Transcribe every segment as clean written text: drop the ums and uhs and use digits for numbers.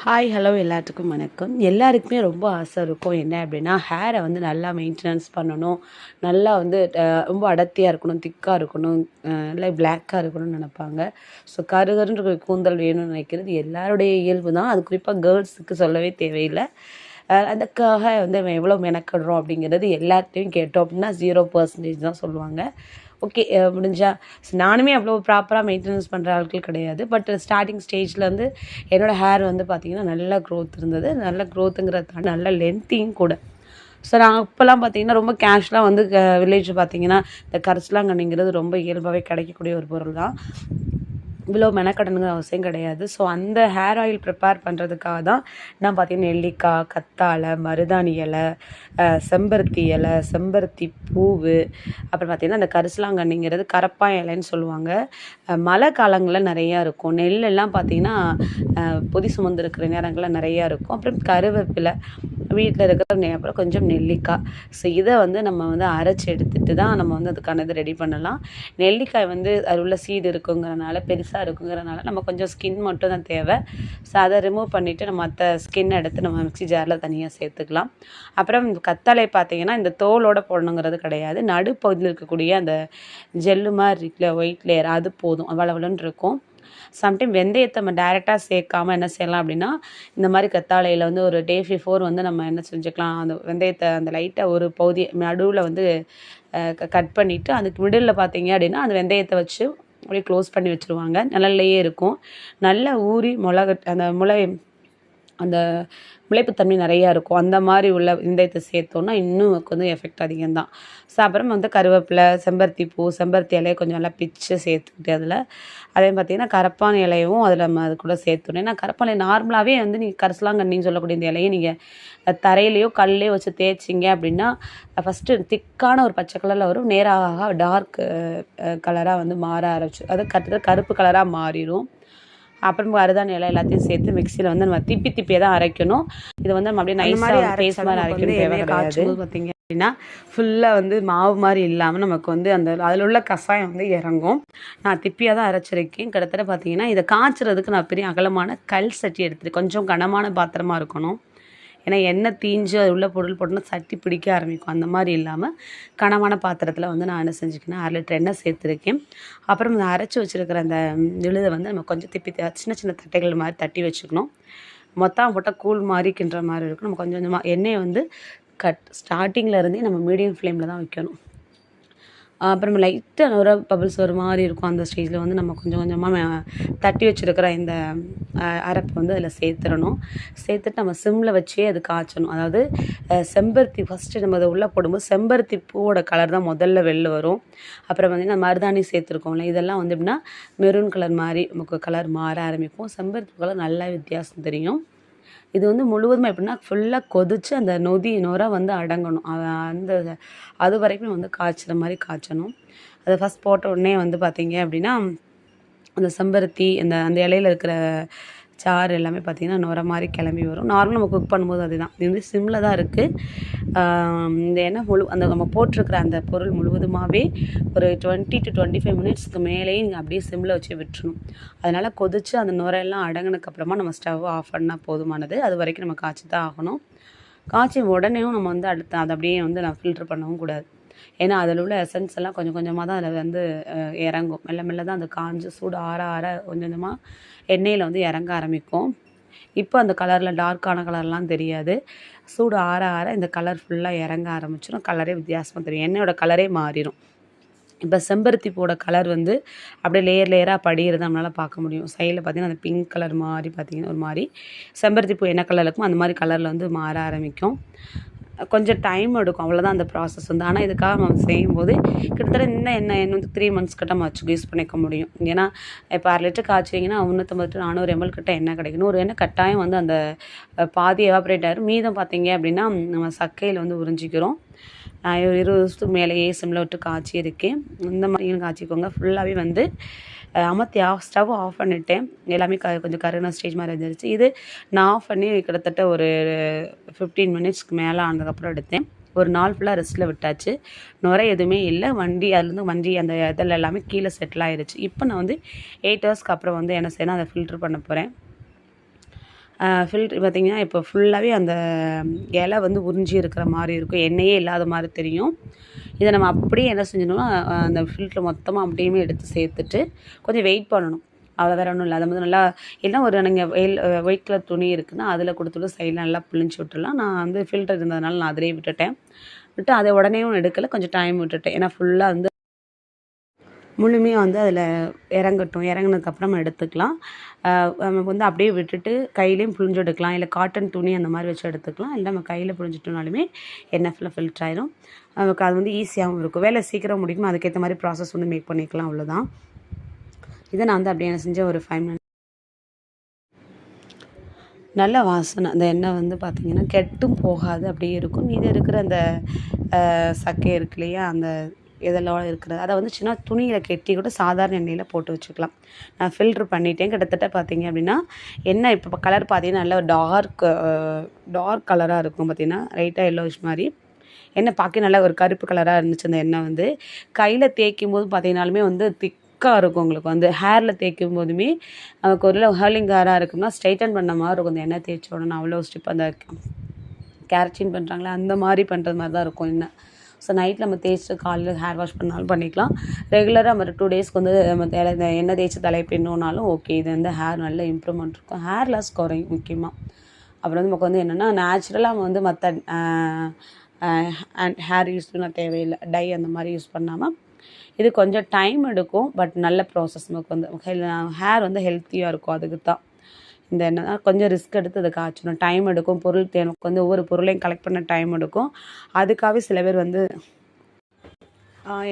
Hi hello எல்லாத்துக்கும் வணக்கம். எல்லாருக்குமே ரொம்ப ஆசை இருக்கும் என்ன அப்படின்னா, ஹேரை வந்து நல்லா மெயின்டெனன்ஸ் பண்ணணும், நல்லா வந்து ரொம்ப அடர்த்தியாக இருக்கணும், திக்காக இருக்கணும், இல்லை பிளாக்காக இருக்கணும்னு நினைப்பாங்க. ஸோ கருகருன்ற கூந்தல் வேணும்னு நினைக்கிறது எல்லாருடைய இயல்பு தான். அது குறிப்பாக கேர்ள்ஸுக்கு சொல்லவே தேவையில்லை. அதுக்காக வந்து எவ்வளோ மெனக்கிடுறோம் அப்படிங்கிறது எல்லார்ட்டையும் கேட்டோம் அப்படின்னா 0% தான் சொல்லுவாங்க. ஓகே, முடிஞ்சா நானுமே அவ்வளோ ப்ராப்பராக மெயின்டெனன்ஸ் பண்ணுற ஆட்கள் கிடையாது. பட் ஸ்டார்டிங் ஸ்டேஜில் வந்து என்னோடய ஹேர் வந்து பார்த்திங்கன்னா நல்ல க்ரோத் இருந்தது. நல்ல க்ரோத்துங்கிறத நல்ல லென்த்தியும் கூட. ஸோ நான் அப்போல்லாம் பார்த்திங்கன்னா ரொம்ப கேஷ்லாம் வந்து வில்லேஜ் பார்த்திங்கன்னா இந்த கரிசலாங்கண்ணிங்கிறது ரொம்ப இயல்பாகவே கிடைக்கக்கூடிய ஒரு பொருள் தான். இவ்வளோ மெனக்கடனுங்கிற அவசியம் கிடையாது. ஸோ அந்த ஹேர் ஆயில் ப்ரிப்பேர் பண்ணுறதுக்காக தான் நான் பார்த்திங்கன்னா நெல்லிக்காய், கத்தாழை, மருதாணி இலை, செம்பருத்தி இலை, செம்பருத்தி பூவு, அப்புறம் பார்த்திங்கன்னா அந்த கரிசலாங்கண்ணிங்கிறது கரப்பான் இலைன்னு சொல்லுவாங்க. மழை காலங்களில் நிறையா இருக்கும். நெல்லெல்லாம் பார்த்திங்கன்னா பொதி சுமந்துருக்கிற நேரங்களில் நிறையா இருக்கும். அப்புறம் கருவேப்பிலை, வீட்டில் இருக்கிற அப்புறம் கொஞ்சம் நெல்லிக்காய். ஸோ இதை வந்து நம்ம வந்து அரைச்சி எடுத்துகிட்டு தான் நம்ம வந்து அதுக்கான இது ரெடி பண்ணலாம். நெல்லிக்காய் வந்து அது உள்ள சீடு இருக்குங்கிறனால, பெருசாக இருக்குங்கிறனால நம்ம கொஞ்சம் ஸ்கின் மட்டும் தான் தேவை. ஸோ அதை ரிமூவ் பண்ணிவிட்டு நம்ம மற்ற ஸ்கின் எடுத்து நம்ம மிக்ஸி ஜாரில் தனியாக சேர்த்துக்கலாம். அப்புறம் கத்தாழை பார்த்திங்கன்னா இந்த தோலோடு போடணுங்கிறது கிடையாது. நடுப்பகுதியில் இருக்கக்கூடிய அந்த ஜெல்லு மாதிரி இருக்குல்ல, ஒயிட் லேயர், அது போதும். வளவலன்னு இருக்கும். சம்டைம் வெந்தயத்தை நம்ம டைரெக்டாக சேர்க்காமல் என்ன செய்யலாம் அப்படின்னா, இந்த மாதிரி கத்தாழையில் வந்து ஒரு டே பிஃபோர் வந்து நம்ம என்ன செஞ்சுக்கலாம், அந்த வெந்தயத்தை அந்த லைட்டாக ஒரு பகுதி நடுவில் வந்து கட் பண்ணிவிட்டு அதுக்கு மிடில் பார்த்தீங்க அப்படின்னா அந்த வெந்தயத்தை வச்சு அப்படியே க்ளோஸ் பண்ணி வச்சுருவாங்க. நிழல்லையே இருக்கும். நல்லா ஊறி அந்த முளைப்புத்தன்மை நிறையா இருக்கும். அந்த மாதிரி உள்ள வெந்தயத்தை சேர்த்தோன்னா இன்னும் வந்து எஃபெக்ட் அதிகம்தான். ஸோ அப்புறம் வந்து கருவேப்பிலை, செம்பருத்தி பூ, செம்பருத்தி இலையை கொஞ்சம் நல்லா பிச்சு சேர்த்துக்கிட்டு அதில் அதே பார்த்திங்கன்னா கரப்பான் இலையும் அதில் நம்ம அது கூட சேர்த்துடணும். ஏன்னா கரப்பான் இலை நார்மலாகவே வந்து நீங்கள் கரிசலாங்கண்ணின்னு சொல்லக்கூடிய இந்த இலையை நீங்கள் தரையிலையோ கல்லையோ வச்சு தேய்ச்சிங்க அப்படின்னா ஃபஸ்ட்டு திக்கான ஒரு பச்சை கலரில் வரும். நேராக டார்க் கலராக வந்து மாற ஆரம்பிச்சு, அது கருப்பு கலராக மாறிடும். அப்புறம் மருதாணி இலை எல்லாத்தையும் சேர்த்து மிக்சியில் வந்து நம்ம திப்பியே தான் அரைக்கணும். இது வந்து நம்ம அப்படியே நைஸாக பேஸ்ட் மாதிரி அரைக்கணும் தேவை கிடையாது. பார்த்திங்க அப்படின்னா ஃபுல்லாக வந்து மாவு மாதிரி இல்லாமல் நமக்கு வந்து அந்த அதில் உள்ள கஷாயம் வந்து இறங்கும். நான் திப்பியாக தான் அரைச்சிருக்கேன். கிட்டத்தட்ட பார்த்திங்கன்னா இதை காய்ச்சறதுக்கு நான் பெரிய அகலமான கல் சட்டி எடுத்துருக்கேன். கொஞ்சம் கனமான பாத்திரமாக இருக்கணும். ஏன்னா எண்ணெய் தீஞ்சு அது உள்ள பொருள் போட்டோன்னா சட்டி பிடிக்க ஆரம்பிக்கும். அந்த மாதிரி இல்லாமல் கனமான பாத்திரத்தில் வந்து நான் என்ன செஞ்சுக்கினேன், 1/2 லிட்டர் எண்ணெய் சேர்த்துருக்கேன். அப்புறம் இந்த அரைச்சி வச்சுருக்கிற அந்த விழுதை வந்து நம்ம கொஞ்சம் சின்ன சின்ன தட்டைகள் மாதிரி தட்டி வச்சுக்கணும். மொத்தம் போட்டால் கூழ் மாதிரி கிண்டுற மாதிரி இருக்கும். நம்ம கொஞ்சம் கொஞ்சமாக எண்ணெயை வந்து ஸ்டார்டிங்கில் இருந்தே நம்ம மீடியம் ஃப்ளேமில் தான் வைக்கணும். அப்புறம் லைட்டாக ஒரு பபிள்ஸ் ஒரு மாதிரி இருக்கும். அந்த ஸ்டேஜில் வந்து நம்ம கொஞ்சம் கொஞ்சமாக தட்டி வச்சுருக்கிற இந்த அரைப்பை வந்து அதில் சேர்த்துடணும். சேர்த்துட்டு நம்ம சிம்மில் வச்சே அது காய்ச்சணும். அதாவது செம்பருத்தி ஃபஸ்ட்டு நம்ம அதை உள்ளே போடும்போது செம்பருத்தி பூவோட கலர் தான் முதல்ல வெளில வரும். அப்புறம் பார்த்திங்கன்னா மருதாணி சேர்த்துருக்கோம்ல, இதெல்லாம் வந்து எப்படின்னா மெரூன் கலர் மாதிரி நமக்கு கலர் மாற ஆரம்பிக்கும். செம்பருத்தி கலர் நல்லா வித்தியாசம் தெரியும். இது வந்து முழுவதுமாக எப்படின்னா ஃபுல்லாக கொதித்து அந்த நொரை வந்து அடங்கணும். அது வரைக்கும் வந்து காய்ச்சுற மாதிரி காய்ச்சணும். அதை ஃபஸ்ட் போட்ட உடனே வந்து பார்த்திங்க அப்படின்னா அந்த செம்பருத்தி அந்த இலையில் இருக்கிற சாறு எல்லாமே பார்த்திங்கன்னா நுர மாதிரி கிளம்பி வரும். நார்மலாக நம்ம குக் பண்ணும்போது அதுதான். இது வந்து சிம்மில் தான் இருக்குது. இந்த எண்ணெய் அந்த நம்ம போட்டிருக்கிற அந்த பொருள் முழுவதுமாகவே ஒரு 20 to 25 மினிட்ஸ்க்கு மேலேயே நீங்கள் அப்படியே சிம்மில் வச்சு விட்டுறணும். அதனால் கொதித்து அந்த நுரையெல்லாம் அடங்கினதுக்கப்புறமா நம்ம ஸ்டவ் ஆஃப் பண்ணால் போதுமானது. அது வரைக்கும் நம்ம காய்ச்சி தான் ஆகணும். காய்ச்சி உடனேயும் நம்ம வந்து அடுத்து அதை அப்படியே வந்து நான் ஃபில்ட்ரு பண்ணவும் கூடாது. ஏன்னா அதில் உள்ள எசன்ஸ் எல்லாம் கொஞ்சம் கொஞ்சமாக தான் அதில் வந்து இறங்கும். மெல்ல மெல்ல தான் அந்த காஞ்சு சூடு ஆற கொஞ்சம் கொஞ்சமாக எண்ணெயில் வந்து இறங்க ஆரம்பிக்கும். இப்போ அந்த கலரில் டார்க்கான கலர்லாம் தெரியாது. சூடு ஆற இந்த கலர் ஃபுல்லாக இறங்க ஆரம்பிச்சிடும். கலரே வித்தியாசமாக தெரியும். எண்ணெயோட கலரே மாறிடும். இப்போ செம்பருத்தி பூவோட கலர் வந்து அப்படியே லேயராக படிகிறது நம்மளால் பார்க்க முடியும். சைடில் பார்த்திங்கன்னா அந்த பிங்க் கலர் மாதிரி பார்த்திங்கன்னா ஒரு மாதிரி செம்பருத்தி பூ என்ன கலர் இருக்கும் அந்த மாதிரி கலரில் வந்து மாற ஆரம்பிக்கும். கொஞ்சம் டைம் எடுக்கும், அவ்வளோதான் அந்த ப்ராசஸ் வந்து. ஆனால் இதுக்காக நம்ம செய்யும்போது கிட்டத்தட்ட இந்த எண்ணெய் வந்து 3 months கிட்ட நம்ம வச்சு யூஸ் பண்ணிக்க முடியும். ஏன்னா இப்போ 1/2 லிட்டர் காய்ச்சிங்கன்னா 350 to 400 ml கிட்ட எண்ணெய் கிடைக்கணும். ஒரு எண்ணெய் கட்டாயம் வந்து அந்த பாதி எவாப்ரேட் ஆகிடும். மீதம் பார்த்திங்க அப்படின்னா நம்ம சக்கையில் வந்து உறிஞ்சிக்கிறோம். நான் 20 வருஷத்துக்கு மேலேயே சிம்மில் விட்டு காய்ச்சி இருக்கேன். இந்த மாதிரியும் காய்ச்சிக்கோங்க. ஃபுல்லாகவே வந்து அமர்த்தி ஸ்டவ் ஆஃப் பண்ணிவிட்டேன். எல்லாமே கொஞ்சம் கருகின ஸ்டேஜ் மாதிரி இருந்துருச்சு. இது நான் ஆஃப் பண்ணி கிட்டத்தட்ட ஒரு 15 மினிட்ஸ்க்கு மேலே ஆனதுக்கப்புறம் எடுத்தேன். ஒரு நாள் ஃபுல்லாக ரெஸ்ட்டில் விட்டாச்சு. நுரை எதுவுமே இல்லை. வண்டி அந்த இதில் எல்லாமே கீழே செட்டில் ஆகிடுச்சு. இப்போ நான் வந்து 8 ஹவர்ஸ்க்கு அப்புறம் வந்து என்ன செய்யணும், அதை ஃபில்ட்ரு பண்ண போகிறேன். ஃபில்ட்ரு பார்த்திங்கன்னா இப்போ ஃபுல்லாகவே அந்த இலை வந்து உறிஞ்சி இருக்கிற மாதிரி இருக்கும், எண்ணெயே இல்லாத மாதிரி தெரியும். இதை நம்ம அப்படியே என்ன செஞ்சோம்னா அந்த ஃபில்ட்ரு மொத்தமாக அப்படியே எடுத்து சேர்த்துட்டு கொஞ்சம் வெயிட் பண்ணணும். அவ்வளோ வேறு ஒன்றும் இல்லை. அதை வந்து நல்லா என்ன ஒரு நீங்கள் ஒயிட் கலர் துணி இருக்குதுன்னா அதில் கொடுத்துட்டு சைடில் நல்லா பிழிஞ்சு விட்டுடலாம். நான் வந்து ஃபில்டர் இருந்ததுனால நான் அதிலே விட்டுட்டேன். விட்டு அதை உடனேயும் எடுக்கலை, கொஞ்சம் டைம் விட்டுட்டேன். ஏன்னா ஃபுல்லாக வந்து முழுமையாக வந்து அதில் இறங்கட்டும். இறங்கினதுக்கப்புறம் எடுத்துக்கலாம். நம்ம வந்து அப்படியே விட்டுட்டு கையிலையும் புழிஞ்சு எடுக்கலாம், இல்லை காட்டன் துணி அந்த மாதிரி வச்சு எடுத்துக்கலாம். இல்லை நம்ம கையில் புழிஞ்சிட்டோம்னாலுமே எண்ணெய் ஃபுல்லாக ஃபில்டர் ஆயிரும். நமக்கு அது வந்து ஈஸியாகவும் இருக்கும். வேலை சீக்கிரம் முடிக்கும். அதுக்கேற்ற மாதிரி ப்ராசஸ் வந்து மேக் பண்ணிக்கலாம், அவ்வளோதான். இதை நான் வந்து அப்படியே என்ன செஞ்சேன், ஒரு 5 மினிட்ஸ் நல்ல வாசனை. அந்த எண்ணெய் வந்து பார்த்திங்கன்னா கெட்டும் போகாது, அப்படியே இருக்கும். மீதி இருக்கிற அந்த சக்கை இருக்கு இல்லையா, அந்த இதெல்லாம் இருக்கிறது அதை வந்து சின்ன துணியில் கெட்டி கூட சாதாரண எண்ணெயில் போட்டு வச்சுக்கலாம். நான் ஃபில்ட்ரு பண்ணிட்டேன். கிட்டத்தட்ட பார்த்திங்க அப்படின்னா எண்ணெய் இப்போ கலர் பார்த்திங்கன்னா நல்லா டார்க் கலராக இருக்கும். பார்த்திங்கன்னா லைட்டாக எல்லோயிஷ் மாதிரி எண்ணெய் பார்க்க நல்லா ஒரு கருப்பு கலராக இருந்துச்சு. அந்த எண்ணெய் வந்து கையில் தேய்க்கும் போது பார்த்திங்கனாலுமே வந்து திக்காக இருக்கும். உங்களுக்கு வந்து ஹேரில் தேய்க்கும் போதுமே நமக்கு ஒரு ஹேர்லிங் ஹேராக இருக்கும்னா ஸ்ட்ரைட்டன் பண்ண மாதிரி இருக்கும். அந்த எண்ணெய் தேய்ச்ச உடனே அவ்வளோ ஸ்டிப் அந்த கேரட்டின் பண்ணுறாங்களே அந்த மாதிரி பண்ணுறது மாதிரி தான் இருக்கும் எண்ணெய். ஸோ நைட்டில் நம்ம தேய்ச்சிட்டு காலையில் ஹேர் வாஷ் பண்ணாலும் பண்ணிக்கலாம். ரெகுலராக நம்ம 2 டேஸ்க்கு வந்து நம்ம எண்ணெய் தேய்ச்சி தலை பின்னோனாலும் ஓகே. இது வந்து ஹேர் நல்ல இம்ப்ரூவ்மெண்ட் இருக்கும், ஹேர் லாஸ் குறையும் முக்கியமாக. அப்புறம் வந்து நமக்கு வந்து என்னென்னா நேச்சுரலாக நம்ம வந்து மற்ற ஹேர் யூஸ் பண்ண தேவையில்லை, டை அந்த மாதிரி யூஸ் பண்ணாமல். இது கொஞ்சம் டைம் எடுக்கும், பட் நல்ல ப்ராசஸ். நமக்கு வந்து ஹேர் வந்து ஹெல்த்தியாக இருக்கும். அதுக்கு தான் இந்த எண்ணெய் தான். கொஞ்சம் ரிஸ்க் எடுத்து அதை காய்ச்சணும், டைம் எடுக்கும். எனக்கு வந்து ஒவ்வொரு பொருளையும் கலெக்ட் பண்ண டைம் எடுக்கும். அதுக்காகவே சில பேர் வந்து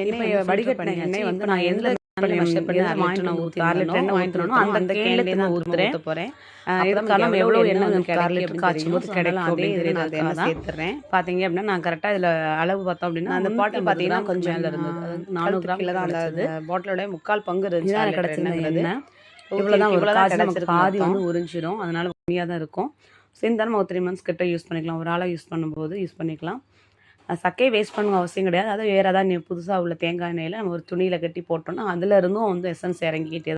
எண்ணெய் வடிகட்டின எண்ணெய் வந்து நான் எந்த ஊற்றுறேன். எவ்வளோ எண்ணெய் காய்ச்சும் போது கிடைக்கும் அப்படிங்கிறது அதை என்ன சேர்த்துறேன். பார்த்தீங்க அப்படின்னா நான் கரெக்டாக இதில் அளவு பார்த்தோம் அப்படின்னா அந்த பாட்டில் பார்த்தீங்கன்னா கொஞ்சம் இருந்தது, 400 கிராம் தான் இருந்தது. பாட்டிலோட 3/4 பங்கு இருந்துச்சு கிடச்சிருந்தது. இவ்வளோதான் ஒரு காசு நமக்கு பாதி வந்து உறிஞ்சிடும். அதனால் கம்மியாக தான் இருக்கும். சேர்ந்து நம்ம ஒரு 3 மந்த்ஸ் கிட்ட யூஸ் பண்ணிக்கலாம். ஒரு ஆளாக யூஸ் பண்ணும்போது யூஸ் பண்ணிக்கலாம். சக்கையை வேஸ்ட் பண்ண அவசியம் கிடையாது. அது வேறு ஏதாவது புதுசாக உள்ள தேங்காய் எண்ணெயில் நம்ம ஒரு துணியில் கட்டி போட்டோம்னா அதில் இருந்தும் வந்து எசன்ஸ் இறங்கிக்கிட்டே.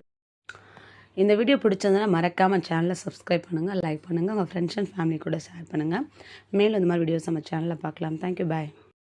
இந்த வீடியோ பிடிச்சதுன்னா மறக்காமல் சேனலை சப்ஸ்கிரைப் பண்ணுங்கள், லைக் பண்ணுங்கள், உங்கள் ஃப்ரெண்ட்ஸ் அண்ட் ஃபேமிலி கூட ஷேர் பண்ணுங்கள். மேலும் இந்த மாதிரி வீடியோஸ் நம்ம சேனலில் பார்க்கலாம். தேங்க்யூ, பாய்.